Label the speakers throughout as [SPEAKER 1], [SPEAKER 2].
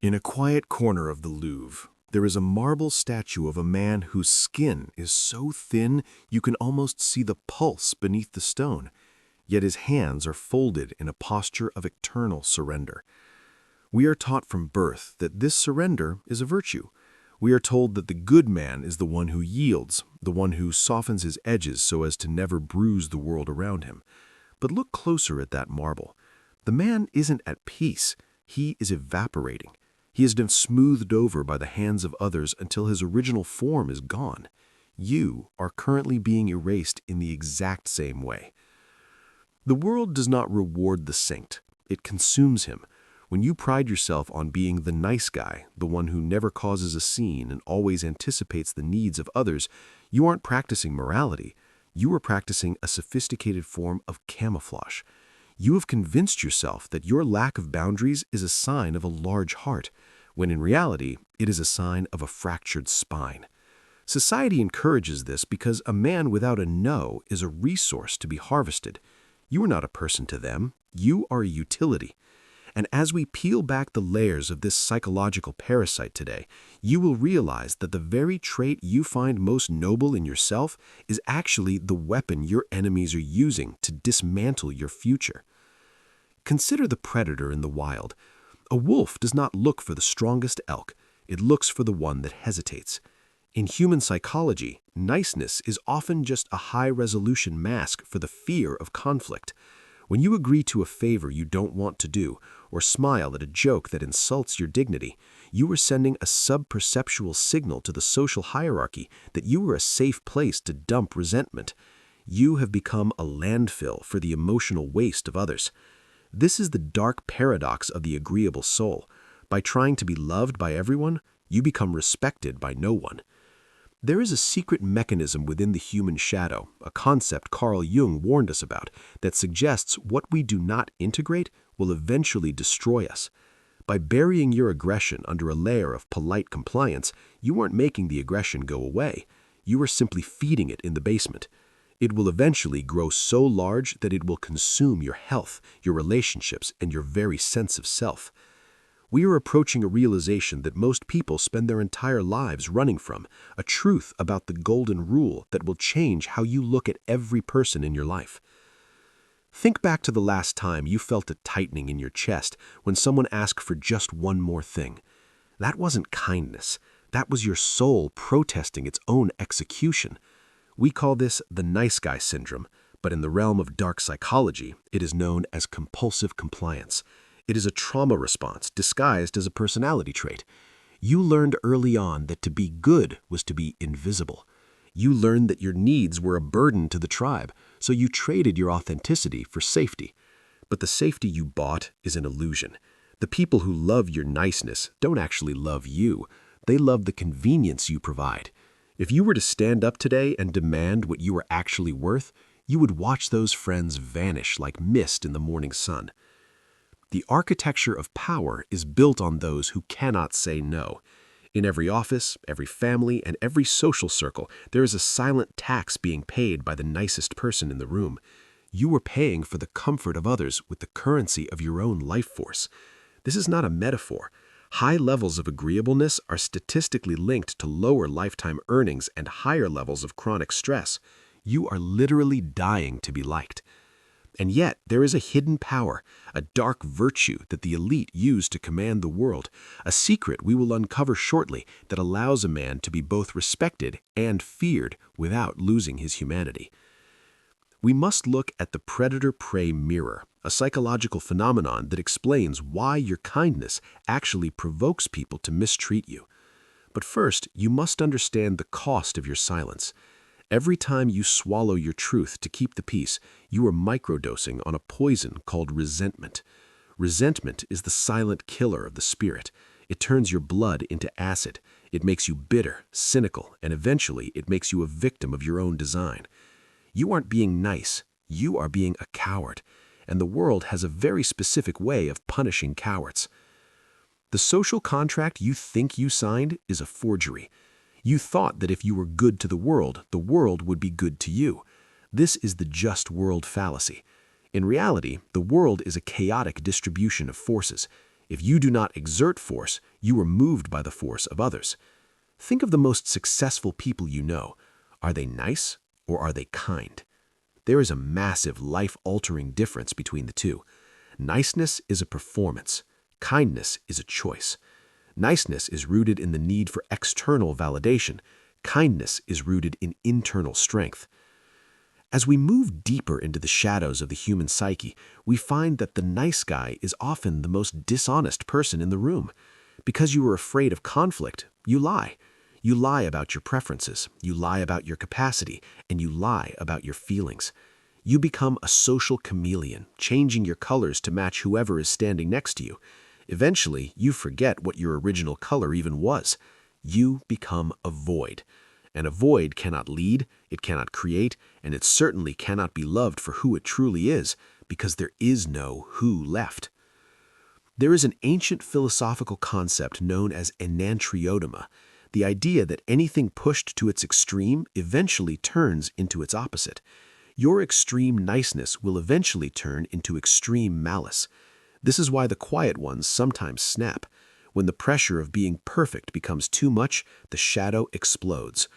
[SPEAKER 1] In a quiet corner of the Louvre, there is a marble statue of a man whose skin is so thin you can almost see the pulse beneath the stone, yet his hands are folded in a posture of eternal surrender. We are taught from birth that this surrender is a virtue. We are told that the good man is the one who yields, the one who softens his edges so as to never bruise the world around him. But look closer at that marble. The man isn't at peace. He is evaporating. He has been smoothed over by the hands of others until his original form is gone. You are currently being erased in the exact same way. The world does not reward the saint. It consumes him. When you pride yourself on being the nice guy, the one who never causes a scene and always anticipates the needs of others, you aren't practicing morality. You are practicing a sophisticated form of camouflage. You have convinced yourself that your lack of boundaries is a sign of a large heart, when in reality, it is a sign of a fractured spine. Society encourages this because a man without a no is a resource to be harvested. You are not a person to them. You are a utility. And as we peel back the layers of this psychological parasite today, you will realize that the very trait you find most noble in yourself is actually the weapon your enemies are using to dismantle your future. Consider the predator in the wild. A wolf does not look for the strongest elk. It looks for the one that hesitates. In human psychology, niceness is often just a high-resolution mask for the fear of conflict. When you agree to a favor you don't want to do, or smile at a joke that insults your dignity, you are sending a sub-perceptual signal to the social hierarchy that you are a safe place to dump resentment. You have become a landfill for the emotional waste of others. This is the dark paradox of the agreeable soul. By trying to be loved by everyone, you become respected by no one. There is a secret mechanism within the human shadow, a concept Carl Jung warned us about, that suggests what we do not integrate will eventually destroy us. By burying your aggression under a layer of polite compliance, you aren't making the aggression go away. You are simply feeding it in the basement. It will eventually grow so large that it will consume your health, your relationships, and your very sense of self. We are approaching a realization that most people spend their entire lives running from, a truth about the golden rule that will change how you look at every person in your life. Think back to the last time you felt a tightening in your chest when someone asked for just one more thing. That wasn't kindness. That was your soul protesting its own execution. We call this the nice guy syndrome, but in the realm of dark psychology, it is known as compulsive compliance. It is a trauma response disguised as a personality trait. You learned early on that to be good was to be invisible. You learned that your needs were a burden to the tribe, so you traded your authenticity for safety. But the safety you bought is an illusion. The people who love your niceness don't actually love you. They love the convenience you provide. If you were to stand up today and demand what you are actually worth, you would watch those friends vanish like mist in the morning sun. The architecture of power is built on those who cannot say no. In every office, every family, and every social circle, there is a silent tax being paid by the nicest person in the room. You are paying for the comfort of others with the currency of your own life force. This is not a metaphor. High levels of agreeableness are statistically linked to lower lifetime earnings and higher levels of chronic stress. You are literally dying to be liked. And yet, there is a hidden power, a dark virtue that the elite use to command the world, a secret we will uncover shortly that allows a man to be both respected and feared without losing his humanity. We must look at the predator-prey mirror, a psychological phenomenon that explains why your kindness actually provokes people to mistreat you. But first, you must understand the cost of your silence. Every time you swallow your truth to keep the peace, you are microdosing on a poison called resentment. Resentment is the silent killer of the spirit. It turns your blood into acid. It makes you bitter, cynical, and eventually it makes you a victim of your own design. You aren't being nice. You are being a coward. And the world has a very specific way of punishing cowards. The social contract you think you signed is a forgery. You thought that if you were good to the world would be good to you. This is the just world fallacy. In reality, the world is a chaotic distribution of forces. If you do not exert force, you are moved by the force of others. Think of the most successful people you know. Are they nice or are they kind? There is a massive life-altering difference between the two. Niceness is a performance. Kindness is a choice. Niceness is rooted in the need for external validation. Kindness is rooted in internal strength. As we move deeper into the shadows of the human psyche, we find that the nice guy is often the most dishonest person in the room. Because you are afraid of conflict, you lie. You lie about your preferences, you lie about your capacity, and you lie about your feelings. You become a social chameleon, changing your colors to match whoever is standing next to you. Eventually, you forget what your original color even was. You become a void. And a void cannot lead, it cannot create, and it certainly cannot be loved for who it truly is, because there is no who left. There is an ancient philosophical concept known as enantiodema, the idea that anything pushed to its extreme eventually turns into its opposite. Your extreme niceness will eventually turn into extreme malice. This is why the quiet ones sometimes snap. When the pressure of being perfect becomes too much, the shadow explodes.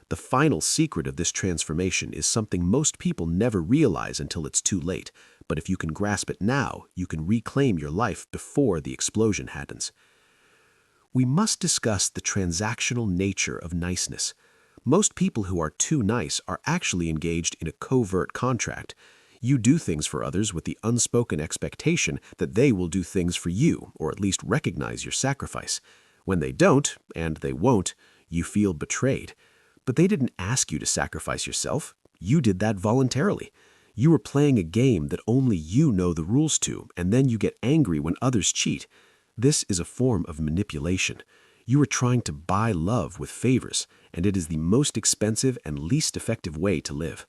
[SPEAKER 1] The final secret of this transformation is something most people never realize until it's too late. But if you can grasp it now, you can reclaim your life before the explosion happens. We must discuss the transactional nature of niceness. Most people who are too nice are actually engaged in a covert contract. You do things for others with the unspoken expectation that they will do things for you, or at least recognize your sacrifice. When they don't, and they won't, you feel betrayed. But they didn't ask you to sacrifice yourself. You did that voluntarily. You were playing a game that only you know the rules to, and then you get angry when others cheat. This is a form of manipulation. You are trying to buy love with favors, and it is the most expensive and least effective way to live.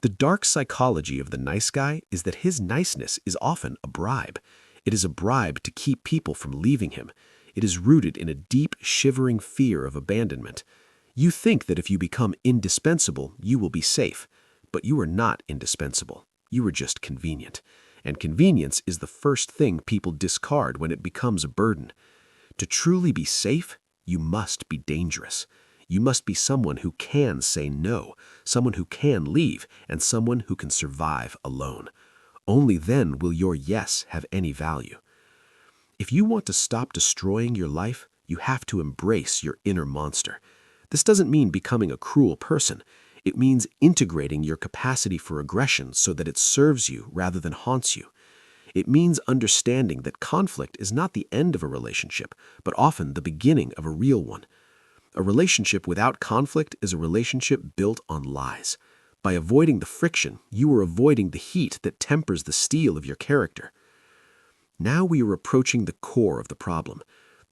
[SPEAKER 1] The dark psychology of the nice guy is that his niceness is often a bribe. It is a bribe to keep people from leaving him. It is rooted in a deep, shivering fear of abandonment. You think that if you become indispensable, you will be safe. But you are not indispensable. You are just convenient. And convenience is the first thing people discard when it becomes a burden. To truly be safe, you must be dangerous. You must be someone who can say no, someone who can leave, and someone who can survive alone. Only then will your yes have any value. If you want to stop destroying your life, you have to embrace your inner monster. This doesn't mean becoming a cruel person. It means integrating your capacity for aggression so that it serves you rather than haunts you. It means understanding that conflict is not the end of a relationship, but often the beginning of a real one. A relationship without conflict is a relationship built on lies. By avoiding the friction, you are avoiding the heat that tempers the steel of your character. Now we are approaching the core of the problem.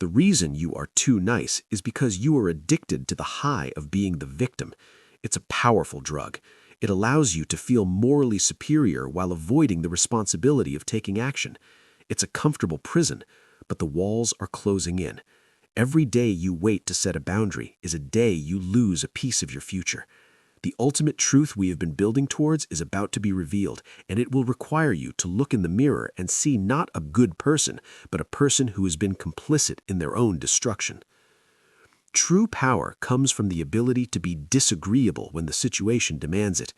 [SPEAKER 1] The reason you are too nice is because you are addicted to the high of being the victim. It's a powerful drug. It allows you to feel morally superior while avoiding the responsibility of taking action. It's a comfortable prison, but the walls are closing in. Every day you wait to set a boundary is a day you lose a piece of your future. The ultimate truth we have been building towards is about to be revealed, and it will require you to look in the mirror and see not a good person, but a person who has been complicit in their own destruction. True power comes from the ability to be disagreeable when the situation demands it.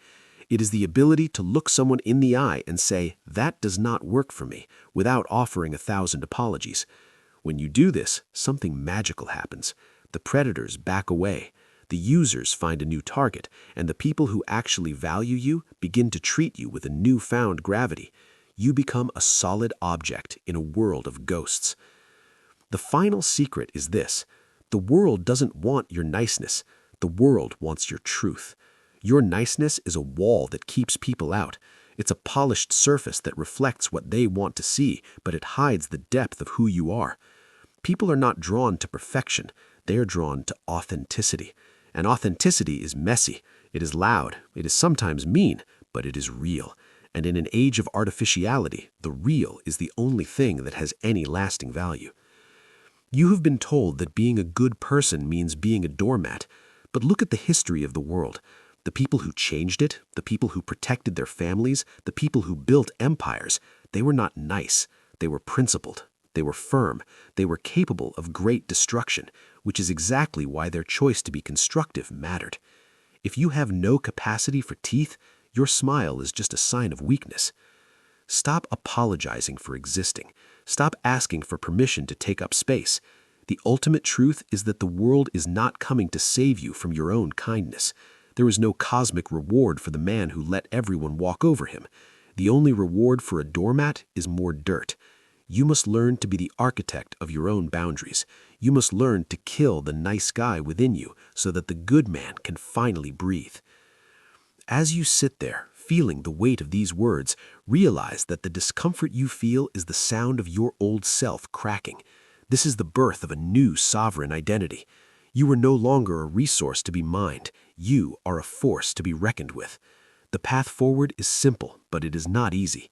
[SPEAKER 1] It is the ability to look someone in the eye and say, "That does not work for me," without offering 1,000 apologies. When you do this, something magical happens. The predators back away. The users find a new target, and the people who actually value you begin to treat you with a newfound gravity. You become a solid object in a world of ghosts. The final secret is this. The world doesn't want your niceness. The world wants your truth. Your niceness is a wall that keeps people out. It's a polished surface that reflects what they want to see, but it hides the depth of who you are. People are not drawn to perfection. They are drawn to authenticity. And authenticity is messy. It is loud. It is sometimes mean, but it is real. And in an age of artificiality, the real is the only thing that has any lasting value. You have been told that being a good person means being a doormat, but look at the history of the world. The people who changed it, the people who protected their families, the people who built empires, they were not nice. They were principled.
[SPEAKER 2] They were firm. They were capable of great destruction, which is exactly why their choice to be constructive mattered. If you have no capacity for teeth, your smile is just a sign of weakness. Stop apologizing for existing. Stop asking for permission to take up space. The ultimate truth is that the world is not coming to save you from your own kindness. There is no cosmic reward for the man who let everyone walk over him. The only reward for a doormat is more dirt. You must learn to be the architect of your own boundaries. You must learn to kill the nice guy within you so that the good man can finally breathe. As you sit there, feeling the weight of these words, realize that the discomfort you feel is the sound of your old self cracking. This is the birth of a new sovereign identity. You are no longer a resource to be mined. You are a force to be reckoned with. The path forward is simple, but it is not easy.